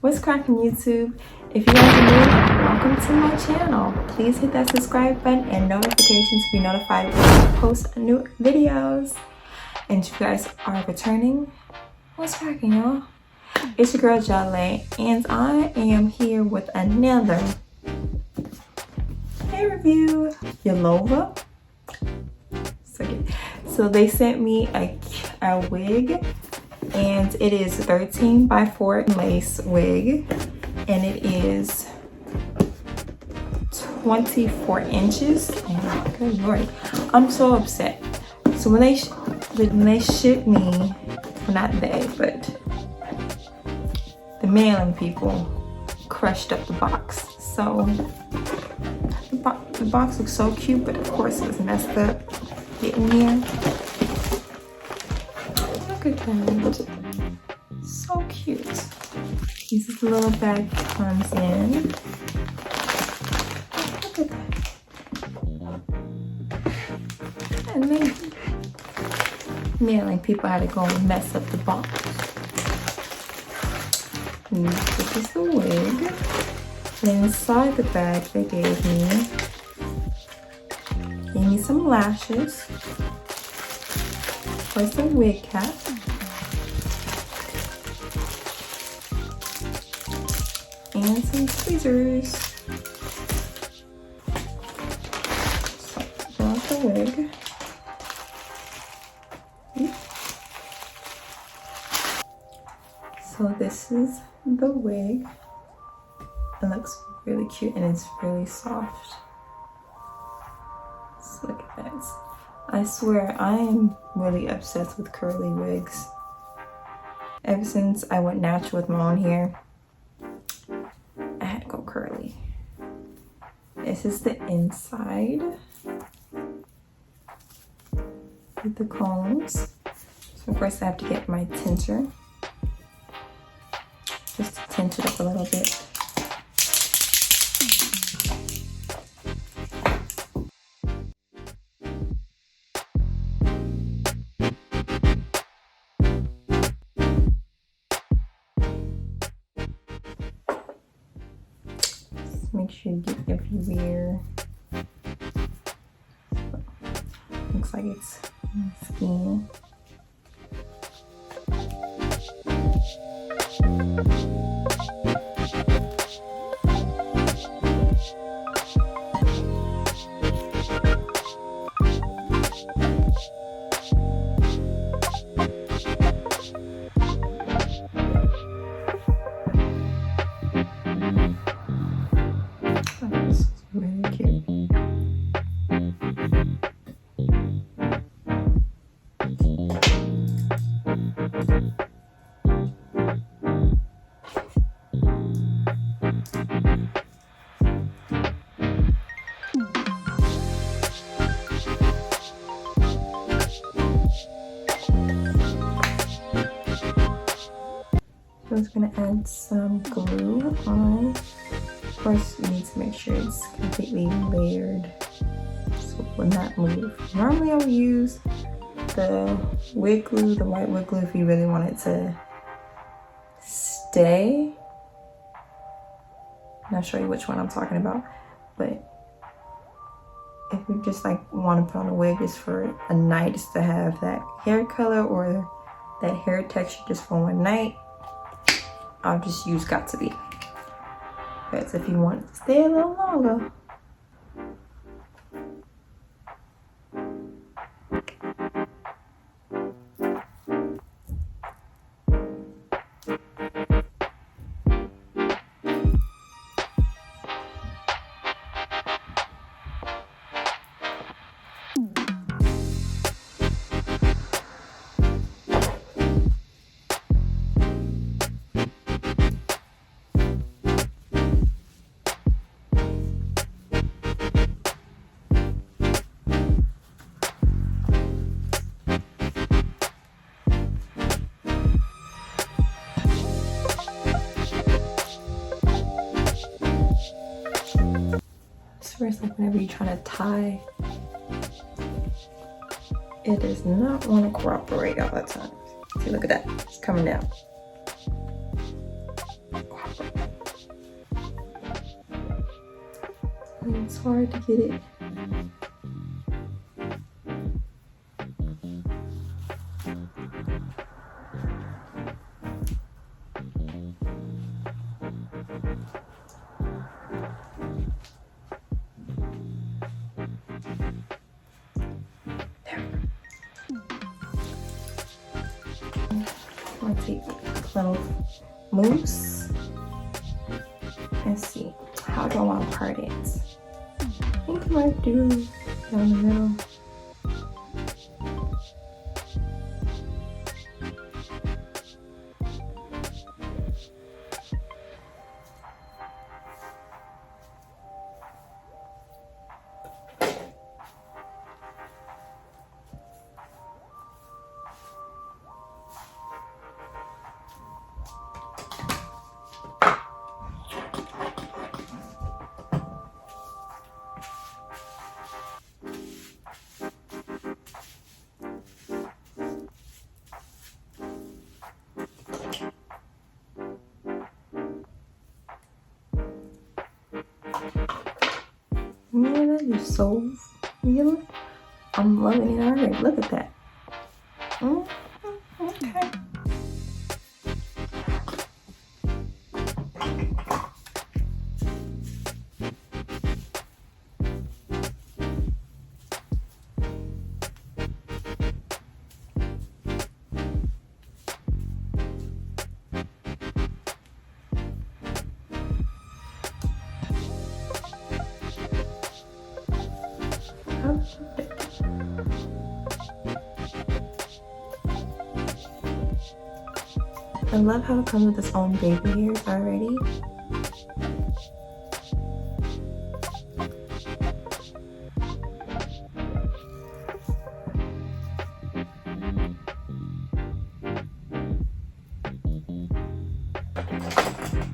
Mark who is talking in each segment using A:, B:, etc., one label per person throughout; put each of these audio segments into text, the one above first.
A: What's cracking, YouTube? If you guys are new, welcome to my channel. Please hit that subscribe button and notifications to be notified when I post new videos. And if you guys are returning, what's cracking, y'all? It's your girl Jahlea, and I am here with another hair review. Yolova. So they sent me a wig, and it is 13 by 4 lace wig, and it is 24 inches. Oh, good lord, I'm so upset. So when they shipped me, well, not they, but the mailing people crushed up the box. So the box looks so cute, but of course it was messed up getting here. Look at that, so cute. This is the little bag that comes in. Look at that. And then mailing people had to go and mess up the box. And this is the wig. And inside the bag they gave me some lashes, of course a wig cap, and some tweezers. So there's the wig. So this is the wig. It looks really cute and it's really soft. So look at that. I swear I am really obsessed with curly wigs. Ever since I went natural with my own hair, I had to go curly. This is the inside with the combs. So of course I have to get my tinter just to tint it up a little bit. Make sure you get everywhere. So, looks like it's skin. Really cute. So I was gonna add some glue on. Of course, you need to make sure it's completely layered so it will not move. Normally I would use the wig glue, the white wig glue, if you really want it to stay. And I'll show you which one I'm talking about. But if you just like want to put on a wig just for a night, just to have that hair color or that hair texture just for one night, I'll just use Got To Be. But if you want it to stay a little longer, first, like whenever you're trying to tie, it does not want to cooperate all the time. See, look at that, it's coming down. Cooperate. hard to get it. I'm gonna take a little mousse and see how do I want to part it. I think I might do down the middle. Man, that is so real. I'm loving it already. Look at that. Okay. I love how it comes with its own baby hairs already.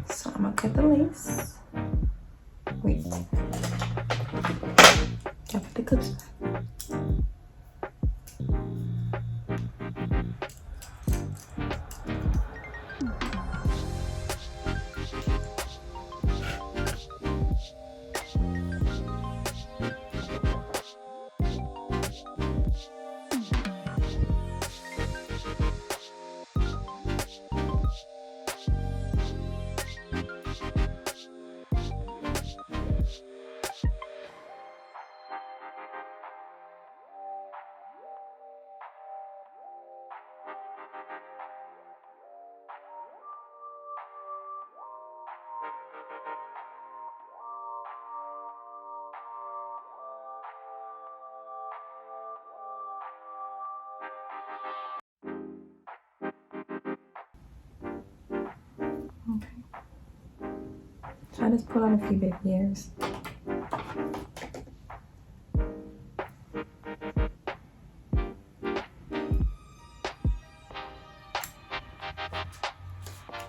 A: So I'm gonna cut the lace. Wait. I'll put the clips back. Okay. So I just put on a few baby hairs.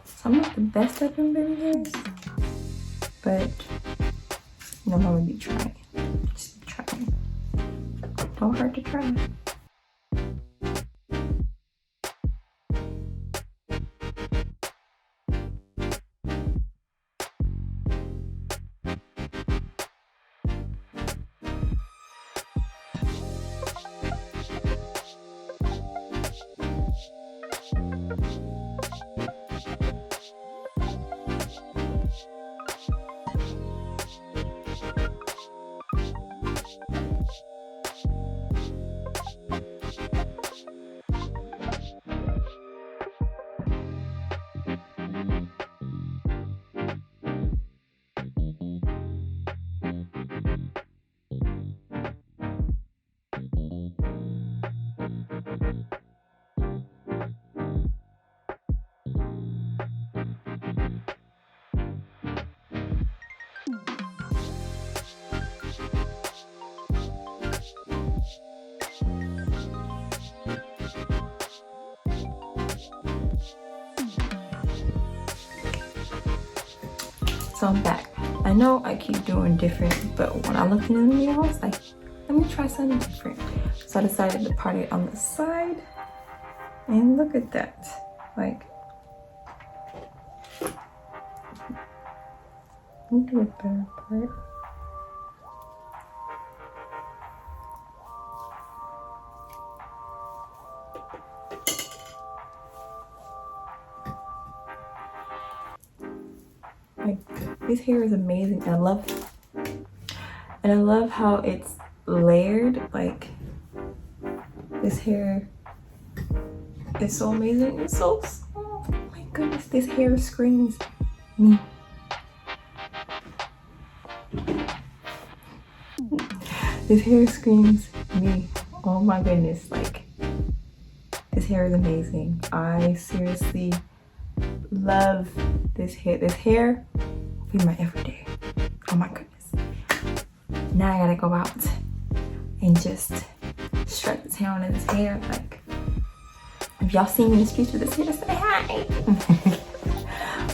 A: So I'm not the best at doing baby hairs, but you know, I'm gonna be trying. Just trying. Don't hurt to try. So I'm back. I know I keep doing different, but when I looked in the mirror, I was like, let me try something different. So I decided to part it on the side. And look at that. Like, let me do a better part. Like, this hair is amazing. And I love how it's layered. Like, this hair is so amazing. It's so soft. Oh my goodness, this hair screams me. This hair screams me. Oh my goodness, like, this hair is amazing. I seriously love this hair. This hair will be my everyday. Oh my goodness. Now I gotta go out and just strut the town in this hair. Like, if y'all see me in the streets with this hair, say hi.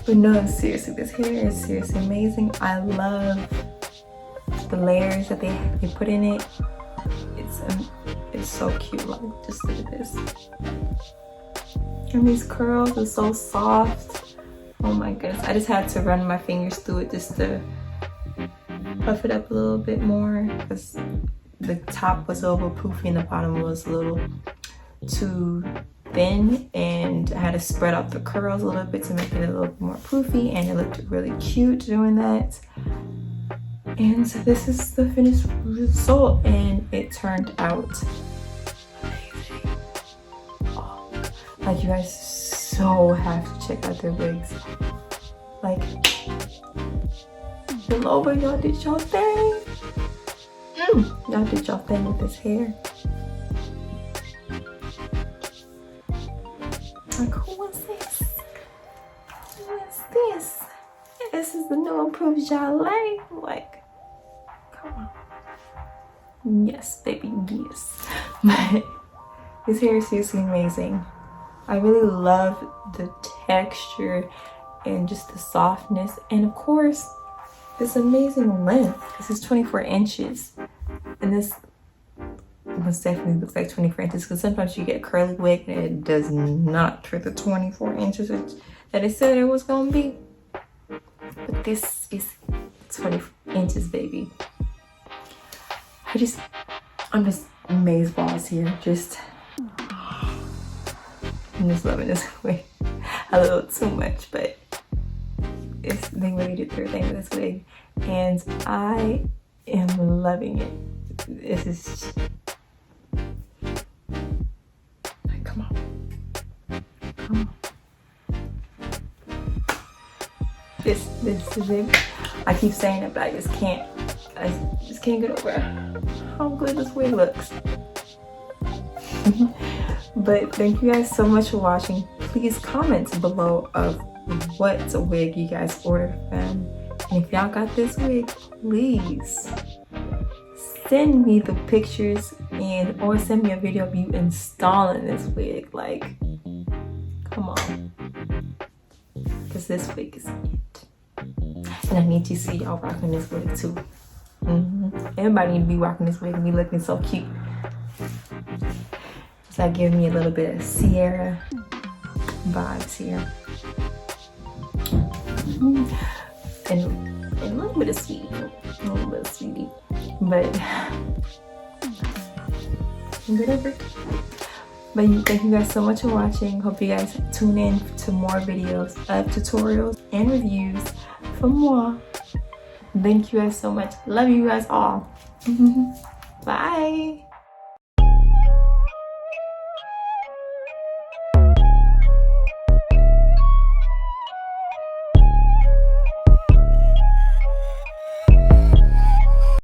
A: But no, seriously, this hair is seriously amazing. I love the layers that they put in it. It's so cute. Like, just look at this. And these curls are so soft. Oh my goodness. I just had to run my fingers through it just to puff it up a little bit more, because the top was over poofy and the bottom was a little too thin, and I had to spread out the curls a little bit to make it a little bit more poofy, and it looked really cute doing that. And so this is the finished result, and it turned out amazing. Oh, like, you guys so have to check out their wigs. Like, Yolova, y'all did y'all thing. Y'all did y'all thing with this hair. Like, who was this? Who is this? This is the new improved Jahlea. Like, come on. Yes, baby, yes. But this hair is seriously amazing. I really love the texture and just the softness, and of course, this amazing length. This is 24 inches, and this most definitely looks like 24 inches, because sometimes you get a curly wig and it does not for the 24 inches that it said it was gonna be. But this is 24 inches, baby. I'm just amazed balls here. I'm just loving this wig a little too much, but they really did their thing with this wig, and I am loving it. This is like, come on. This is it. I keep saying it, but I just can't get over how good this wig looks. But thank you guys so much for watching. Please comment below of what wig you guys ordered from. And if y'all got this wig, please send me the pictures or send me a video of you installing this wig. Like, come on. Because this wig is it. And I need to see y'all rocking this wig too. Everybody need to be rocking this wig and be looking so cute. It's like giving me a little bit of Sierra vibes here. And a little bit of sweetie. But whatever. But thank you guys so much for watching. Hope you guys tune in to more videos of tutorials and reviews for more. Thank you guys so much. Love you guys all. Bye.